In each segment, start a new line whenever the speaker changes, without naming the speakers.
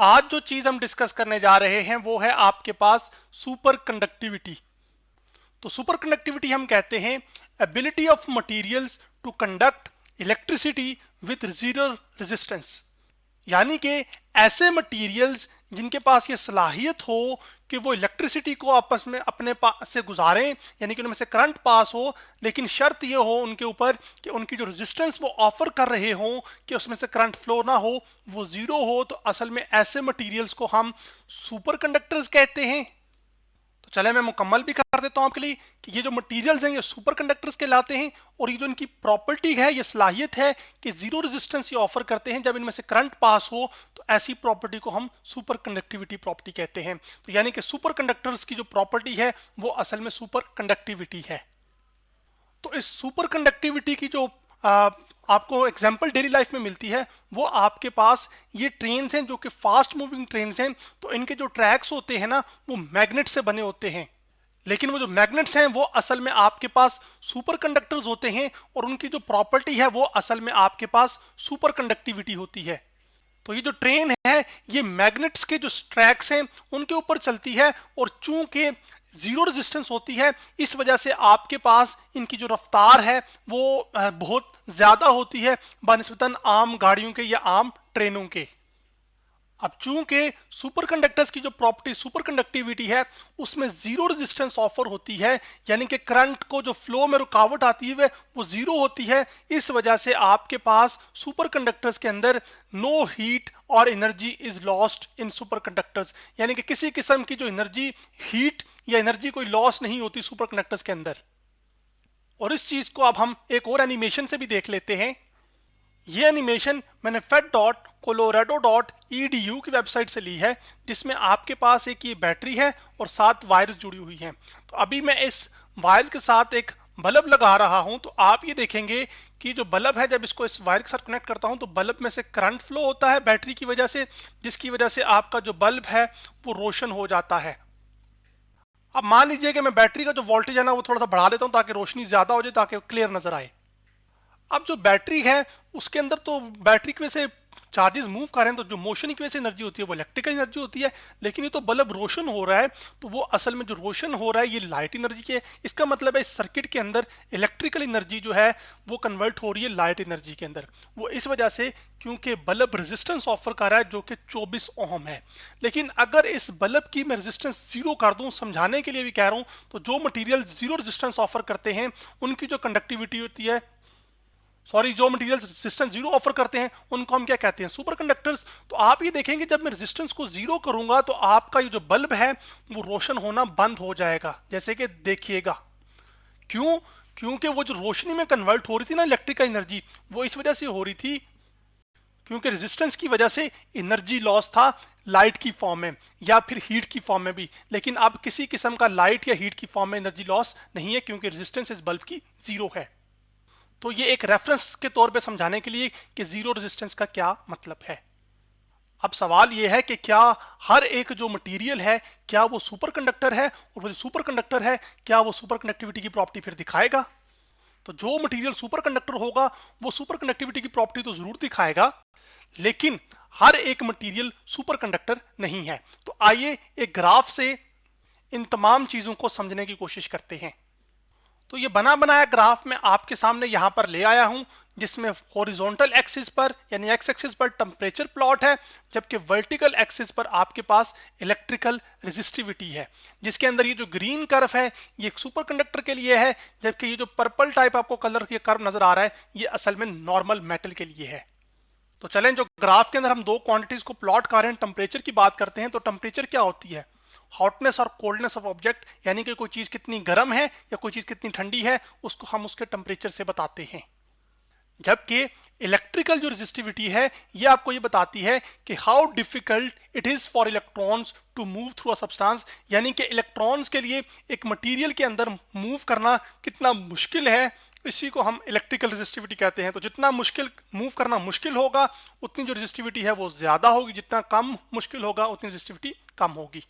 आज जो चीज हम डिस्कस करने जा रहे हैं वो है आपके पास सुपर कंडक्टिविटी। तो सुपर कंडक्टिविटी हम कहते हैं ability of materials to conduct electricity with zero resistance, यानी कि ऐसे मटेरियल्स जिनके पास ये सलाहियत हो कि वो इलेक्ट्रिसिटी को आपस में अपने पास से गुजारें, यानी कि उनमें से करंट पास हो, लेकिन शर्त ये हो उनके ऊपर कि उनकी जो रेजिस्टेंस वो ऑफर कर रहे हो कि उसमें से करंट फ्लो ना हो, वो जीरो हो। तो असल में ऐसे मटेरियल्स को हम सुपर कंडक्टर्स कहते हैं। तो चले मैं मुकम्मल भी कर देता हूं आपके लिए कि ये जो मटेरियल्स हैं ये सुपर कंडक्टर्स कहलाते हैं, और ये जो इनकी प्रॉपर्टी है, ये सलाहियत है कि जीरो रेजिस्टेंस ये ऑफर करते हैं। जब इनमें से करंट पास हो तो ऐसी प्रॉपर्टी को हम सुपर कंडक्टिविटी प्रॉपर्टी कहते हैं। तो यानी कि सुपर कंडक्टर्स की जो प्रॉपर्टी है वो असल में सुपर कंडक्टिविटी है। तो इस सुपर कंडक्टिविटी की जो आपको एग्जांपल डेली लाइफ में मिलती है वो आपके पास ये ट्रेन्स हैं जो कि फास्ट मूविंग ट्रेन्स हैं। तो इनके जो ट्रैक्स होते हैं ना वो मैग्नेट से बने होते हैं, लेकिन वो जो मैग्नेट्स हैं वो असल में आपके पास सुपर कंडक्टर्स होते हैं, और उनकी जो प्रॉपर्टी है वो असल में आपके पास सुपर कंडक्टिविटी होती है। तो ये जो ट्रेन है ये मैग्नेट्स के जो ट्रैक्स हैं उनके ऊपर चलती है, और चूंकि जीरो रेजिस्टेंस होती है इस वजह से आपके पास इनकी जो रफ्तार है वो बहुत ज्यादा होती है बनिस्बतन आम गाड़ियों के या आम ट्रेनों के। अब चूंकि सुपर कंडक्टर्स की जो प्रॉपर्टी सुपर कंडक्टिविटी है उसमें जीरो रेजिस्टेंस ऑफर होती है, यानी कि करंट को जो फ्लो में रुकावट आती है वो जीरो होती है। इस वजह से आपके पास सुपर कंडक्टर्स के अंदर नो हीट और energy is lost in super conductors, यानी कि किसी किस्म की जो एनर्जी, हीट या एनर्जी कोई लॉस नहीं होती सुपर कंडक्टर्स के अंदर। और इस चीज को अब हम एक और एनिमेशन से भी देख लेते हैं। ये एनिमेशन मैंने fed.colorado.edu की वेबसाइट से ली है, जिसमें आपके पास एक ये बैटरी है और 7 वायर्स जुड़ी हुई हैं। तो अभी मैं इस वायर्स के साथ एक बल्ब लगा रहा हूं, तो आप ये देखेंगे कि जो बल्ब है जब इसको इस वायर के साथ कनेक्ट करता हूं तो बल्ब में से करंट फ्लो होता है बैटरी की वजह से, जिसकी वजह से आपका जो बल्ब है वो रोशन हो जाता है। अब मान लीजिए कि मैं बैटरी का जो वोल्टेज है ना वो थोड़ा सा बढ़ा देता हूं ताकि रोशनी ज्यादा हो जाए, ताकि क्लियर नजर आए। अब जो बैटरी है उसके अंदर तो बैटरी की वजह से चार्जेस मूव कर रहे हैं, तो जो मोशन की वजह से एनर्जी होती है वो इलेक्ट्रिकल एनर्जी होती है। लेकिन ये तो बल्ब रोशन हो रहा है, तो वो असल में जो रोशन हो रहा है ये लाइट एनर्जी के, इसका मतलब है इस सर्किट के अंदर इलेक्ट्रिकल एनर्जी जो है वो कन्वर्ट हो रही है लाइट एनर्जी के अंदर। वो इस वजह से क्योंकि बल्ब रेजिस्टेंस ऑफर कर रहा है जो कि 24 ओम है। लेकिन अगर इस बल्ब की मैं रेजिस्टेंस जीरो कर दूं, समझाने के लिए भी कह रहा हूं, तो जो मटीरियल जीरो रेजिस्टेंस ऑफर करते हैं उनकी जो कंडक्टिविटी होती है, जो मटेरियल्स रेजिस्टेंस जीरो ऑफर करते हैं उनको हम क्या कहते हैं, सुपर कंडक्टर्स। तो आप ये देखेंगे जब मैं रेजिस्टेंस को जीरो करूंगा तो आपका ये जो बल्ब है वो रोशन होना बंद हो जाएगा, जैसे कि देखिएगा। क्यों? क्योंकि वो जो रोशनी में कन्वर्ट हो रही थी ना इलेक्ट्रिकल एनर्जी, वो इस वजह से हो रही थी क्योंकि रेजिस्टेंस की वजह से एनर्जी लॉस था लाइट की फॉर्म में या फिर हीट की फॉर्म में भी। लेकिन अब किसी किस्म का लाइट या हीट की फॉर्म में एनर्जी लॉस नहीं है क्योंकि रेजिस्टेंस इस बल्ब की जीरो है। तो ये एक रेफरेंस के तौर पे समझाने के लिए कि जीरो रेजिस्टेंस का क्या मतलब है। अब सवाल ये है कि क्या हर एक जो मटेरियल है क्या वो सुपर कंडक्टर है, और वो जो सुपर कंडक्टर है क्या वो सुपर कंडक्टिविटी की प्रॉपर्टी फिर दिखाएगा। तो जो मटेरियल सुपर कंडक्टर होगा वो सुपर कंडक्टिविटी की प्रॉपर्टी तो जरूर दिखाएगा, लेकिन हर एक मटेरियल सुपर कंडक्टर नहीं है। तो आइए एक ग्राफ से इन तमाम चीजों को समझने की कोशिश करते हैं। तो ये बना बनाया ग्राफ मैं आपके सामने यहां पर ले आया हूं, जिसमें हॉरिजॉन्टल एक्सिस पर यानी एक्स एक्सिस पर टेम्परेचर प्लॉट है, जबकि वर्टिकल एक्सिस पर आपके पास इलेक्ट्रिकल रेजिस्टिविटी है। जिसके अंदर ये जो ग्रीन कर्व है ये एक सुपर कंडक्टर के लिए है, जबकि ये जो पर्पल टाइप आपको कलर ये कर्व नजर आ रहा है ये असल में नॉर्मल मेटल के लिए है। तो चलें, जो ग्राफ के अंदर हम दो क्वांटिटीज को प्लॉट कर रहे हैं, टेम्परेचर की बात करते हैं। तो टेम्परेचर क्या होती है? हॉटनेस और कोल्डनेस ऑफ ऑब्जेक्ट, यानी कि कोई चीज कितनी गर्म है या कोई चीज कितनी ठंडी है उसको हम उसके टेम्परेचर से बताते हैं। जबकि इलेक्ट्रिकल जो रेजिस्टिविटी है ये आपको ये बताती है कि how difficult it is for electrons to move through a substance, यानी कि इलेक्ट्रॉन्स के लिए एक मटेरियल के अंदर मूव करना कितना मुश्किल है, इसी को हम इलेक्ट्रिकल रेजिस्टिविटी कहते हैं। तो जितना मुश्किल मूव करना मुश्किल होगा उतनी जो रेजिस्टिविटी है वो ज्यादा होगी, जितना कम मुश्किल होगा उतनी रेजिस्टिविटी कम होगी।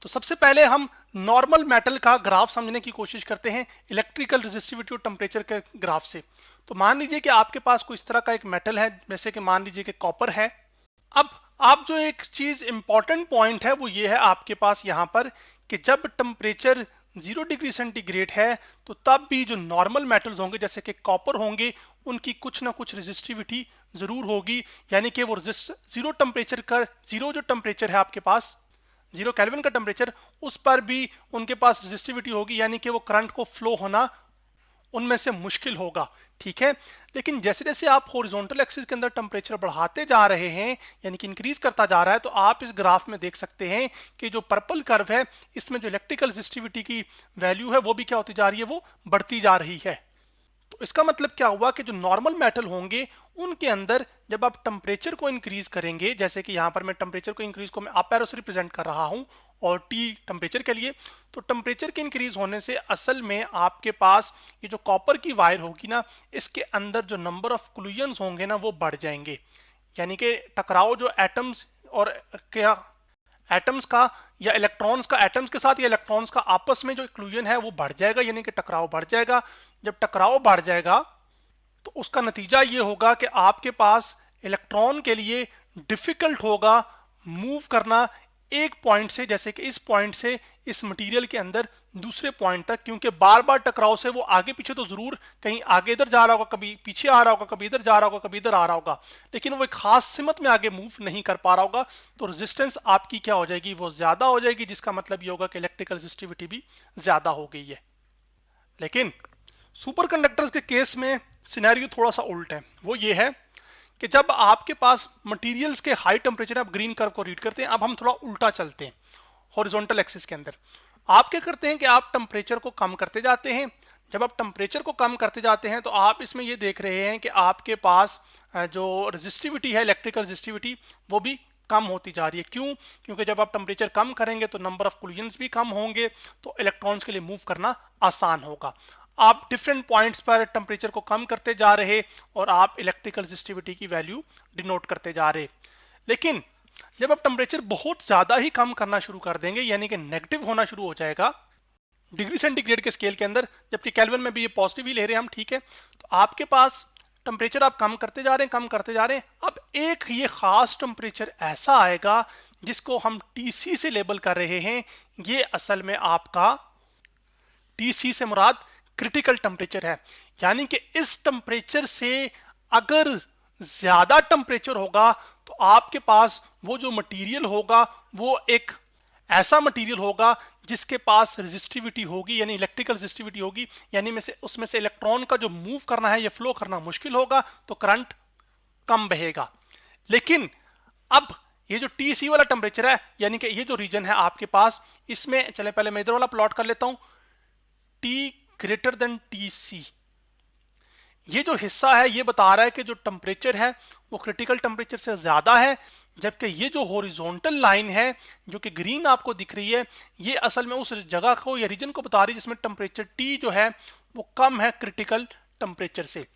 तो सबसे पहले हम नॉर्मल मेटल का ग्राफ समझने की कोशिश करते हैं इलेक्ट्रिकल रेजिस्टिविटी और टेम्परेचर के ग्राफ से। तो मान लीजिए कि आपके पास कोई इस तरह का एक मेटल है, जैसे कि मान लीजिए कि कॉपर है। अब आप जो एक चीज इंपॉर्टेंट पॉइंट है वो ये है आपके पास यहाँ पर कि जब टेम्परेचर 0 डिग्री सेंटीग्रेड है तो तब भी जो नॉर्मल मेटल्स होंगे जैसे कि कॉपर होंगे उनकी कुछ ना कुछ रेजिस्टिविटी जरूर होगी, यानी कि वो जीरो टेम्परेचर का जीरो जो टेम्परेचर है आपके पास 0 केल्विन का टेम्परेचर उस पर भी उनके पास रेजिस्टिविटी होगी, यानी कि वो करंट को फ्लो होना उनमें से मुश्किल होगा। ठीक है, लेकिन जैसे जैसे आप हॉरिजॉन्टल एक्सिस के अंदर टेम्परेचर बढ़ाते जा रहे हैं यानी कि इंक्रीज करता जा रहा है, तो आप इस ग्राफ में देख सकते हैं कि जो पर्पल कर्व है इसमें जो इलेक्ट्रिकल रेजिस्टिविटी की वैल्यू है वो भी क्या होती जा रही है, वो बढ़ती जा रही है। तो इसका मतलब क्या हुआ कि जो नॉर्मल मेटल होंगे उनके अंदर जब आप टेम्परेचर को इंक्रीज करेंगे, जैसे कि यहां पर मैं टेम्परेचर को इंक्रीज को मैं अप एरो से रिप्रेजेंट कर रहा हूं और टी टेम्परेचर के लिए, तो टेम्परेचर के इंक्रीज होने से असल में आपके पास ये जो कॉपर की वायर होगी ना इसके अंदर जो नंबर ऑफ क्लूजन्स होंगे ना वो बढ़ जाएंगे, यानी कि टकराव जो एटम्स और क्या एटम्स का या इलेक्ट्रॉन्स का एटम्स के साथ या इलेक्ट्रॉन्स का आपस में जो क्लूजन है वो बढ़ जाएगा, यानी कि टकराव बढ़ जाएगा। जब टकराव बढ़ जाएगा तो उसका नतीजा ये होगा कि आपके पास इलेक्ट्रॉन के लिए डिफिकल्ट होगा मूव करना एक पॉइंट से, जैसे कि इस पॉइंट से इस मटेरियल के अंदर दूसरे पॉइंट तक, क्योंकि बार बार टकराव से वो आगे पीछे तो जरूर कहीं आगे इधर जा रहा होगा, कभी पीछे आ रहा होगा, कभी इधर जा रहा होगा, कभी इधर आ रहा होगा, लेकिन वो एक खास सिमत में आगे मूव नहीं कर पा रहा होगा। तो रेजिस्टेंस आपकी क्या हो जाएगी, वो ज्यादा हो जाएगी, जिसका मतलब ये होगा कि इलेक्ट्रिकल रेजिस्टिविटी भी ज्यादा हो गई है। लेकिन सुपर कंडक्टर्स के केस में सिनेरियो थोड़ा सा उल्ट है। वो ये है कि जब आपके पास मटेरियल्स के हाई टेम्परेचर, आप ग्रीन कर्व को रीड करते हैं, अब हम थोड़ा उल्टा चलते हैं हॉरिजॉन्टल एक्सिस के अंदर। आप क्या करते हैं कि आप टेम्परेचर को कम करते जाते हैं। जब आप टेम्परेचर को कम करते जाते हैं तो आप इसमें ये देख रहे हैं कि आपके पास जो रेजिस्टिविटी है, इलेक्ट्रिकल रेजिस्टिविटी, वो भी कम होती जा रही है। क्यों? क्योंकि जब आप टेम्परेचर कम करेंगे तो नंबर ऑफ कोलिजन्स भी कम होंगे, तो इलेक्ट्रॉन्स के लिए मूव करना आसान होगा। आप डिफरेंट पॉइंट्स पर टेम्परेचर को कम करते जा रहे और आप इलेक्ट्रिकल रेजिस्टिविटी की वैल्यू डिनोट करते जा रहे। लेकिन जब आप टेम्परेचर बहुत ज्यादा ही कम करना शुरू कर देंगे, यानी कि नेगेटिव होना शुरू हो जाएगा डिग्री सेंटीग्रेड के स्केल के अंदर, जबकि केल्विन में भी ये पॉजिटिव ही ले रहे हैं हम, ठीक है, तो आपके पास टेम्परेचर आप कम करते जा रहे हैं, कम करते जा रहे हैं। अब एक ये खास टेम्परेचर ऐसा आएगा जिसको हम टीसी से लेबल कर रहे हैं। ये असल में आपका टीसी से मुराद क्रिटिकल टेम्परेचर है, यानी कि इस टेम्परेचर से अगर ज्यादा टेम्परेचर होगा तो आपके पास वो जो मटेरियल होगा वो एक ऐसा मटेरियल होगा जिसके पास रेजिस्टिविटी होगी, यानी इलेक्ट्रिकल रेजिस्टिविटी होगी, यानी उसमें से इलेक्ट्रॉन का जो मूव करना है या फ्लो करना मुश्किल होगा, तो करंट कम बहेगा। लेकिन अब ये जो टीसी वाला टेम्परेचर है, यानी कि ये जो रीजन है आपके पास, इसमें चले पहले मैं इधर वाला प्लॉट कर लेता हूं, टी ग्रेटर देन टीसी, ये जो हिस्सा है ये बता रहा है कि जो टेम्परेचर है वो क्रिटिकल टेम्परेचर से ज्यादा है, जबकि ये जो हॉरिजॉन्टल लाइन है जो कि ग्रीन आपको दिख रही है, ये असल में उस जगह को या रीजन को बता रही है जिसमें टेम्परेचर टी जो है वो कम है क्रिटिकल टेम्परेचर से।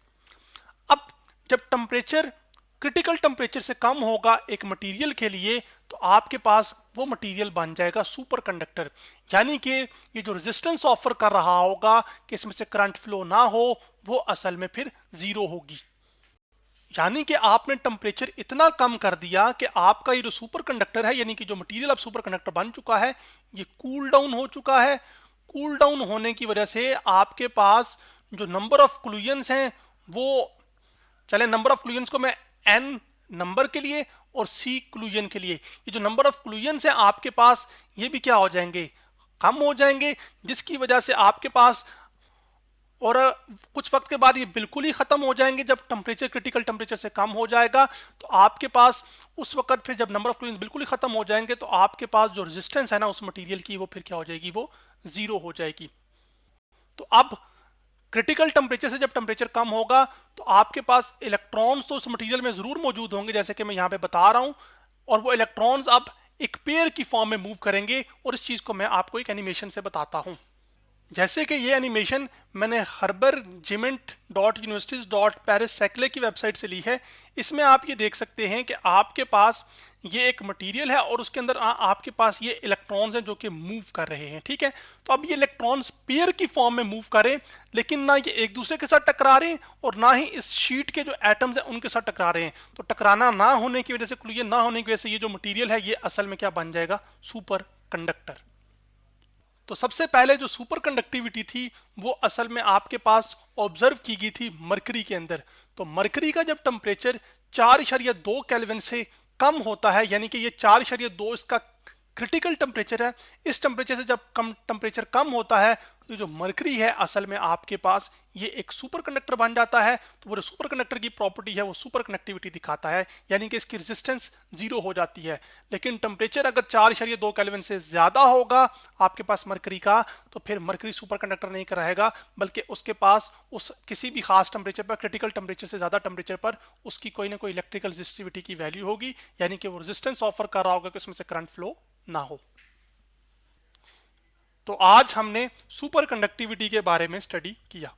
अब जब टेम्परेचर क्रिटिकल टेम्परेचर से कम होगा एक मटेरियल के लिए, तो आपके पास वो मटेरियल बन जाएगा सुपर कंडक्टर, यानी कि ये जो रेजिस्टेंस ऑफर कर रहा होगा कि इसमें से करंट फ्लो ना हो, वो असल में फिर जीरो होगी। यानी कि आपने टेम्परेचर इतना कम कर दिया कि आपका ये जो सुपर कंडक्टर है, यानी कि जो मटेरियल अब सुपर कंडक्टर बन चुका है, ये कूल डाउन हो चुका है। कूल डाउन होने की वजह से आपके पास जो नंबर ऑफ क्लूजन्स हैं वो, चले नंबर ऑफ क्लूजन्स को मैं एन नंबर के लिए और सी क्लूजन के लिए, ये जो नंबर ऑफ क्लूजन्स हैं आपके पास ये भी क्या हो जाएंगे, कम हो जाएंगे, जिसकी वजह से आपके पास और कुछ वक्त के बाद ये बिल्कुल ही खत्म हो जाएंगे। जब टेम्परेचर क्रिटिकल टेम्परेचर से कम हो जाएगा तो आपके पास उस वक्त फिर जब नंबर ऑफ क्लूजन्स बिल्कुल ही खत्म हो जाएंगे तो आपके पास जो रेजिस्टेंस है ना उस मटेरियल की, वो फिर क्या हो जाएगी, वो जीरो हो जाएगी। तो अब क्रिटिकल टेम्परेचर से जब टेम्परेचर कम होगा तो आपके पास इलेक्ट्रॉन्स तो उस मटेरियल में जरूर मौजूद होंगे, जैसे कि मैं यहाँ पे बता रहा हूं, और वो इलेक्ट्रॉन्स अब एक पेयर की फॉर्म में मूव करेंगे, और इस चीज को मैं आपको एक एनिमेशन से बताता हूं। जैसे कि ये एनिमेशन मैंने हर्बर जिमेंट डॉट यूनिवर्सिटीज डॉट पेरिस सैकले की वेबसाइट से ली है। इसमें आप ये देख सकते हैं कि आपके पास ये एक मटेरियल है और उसके अंदर आपके पास ये इलेक्ट्रॉन्स हैं जो कि मूव कर रहे हैं, ठीक है। तो अब ये इलेक्ट्रॉन्स पेयर की फॉर्म में मूव करें, लेकिन ना ये एक दूसरे के साथ टकरा रहे हैं और ना ही इस शीट के जो एटम्स हैं उनके साथ टकरा रहे हैं। तो टकराना ना होने की वजह से, क्लियर ना होने की वजह से ये जो मटीरियल है ये असल में क्या बन जाएगा, सुपर कंडक्टर। तो सबसे पहले जो सुपर कंडक्टिविटी थी वो असल में आपके पास ऑब्जर्व की गई थी मरकरी के अंदर। तो मरकरी का जब टेम्परेचर 4.2 केल्विन से कम होता है, यानी कि ये 4.2 इसका क्रिटिकल टेम्परेचर है, इस टेम्परेचर से जब कम टेम्परेचर कम होता है तो जो मरकरी है असल में आपके पास ये एक सुपर कंडक्टर बन जाता है। तो वो सुपर कंडक्टर की प्रॉपर्टी है वो सुपर कंडक्टिविटी दिखाता है, यानी कि इसकी रेजिस्टेंस 0 हो जाती है। लेकिन टेम्परेचर अगर 4.2 केल्विन से ज्यादा होगा आपके पास मरकरी का, तो फिर मरकरी सुपर कंडक्टर नहीं रहेगा, बल्कि उसके पास उस किसी भी खास टेम्परेचर पर, क्रिटिकल टेम्परेचर से ज्यादा टेम्परेचर पर उसकी कोई ना कोई इलेक्ट्रिकल रेजिस्टिविटी की वैल्यू होगी, यानी कि वो रेजिस्टेंस ऑफर कर रहा होगा कि उसमें से करंट फ्लो ना हो। तो आज हमने सुपर कंडक्टिविटी के बारे में स्टडी किया।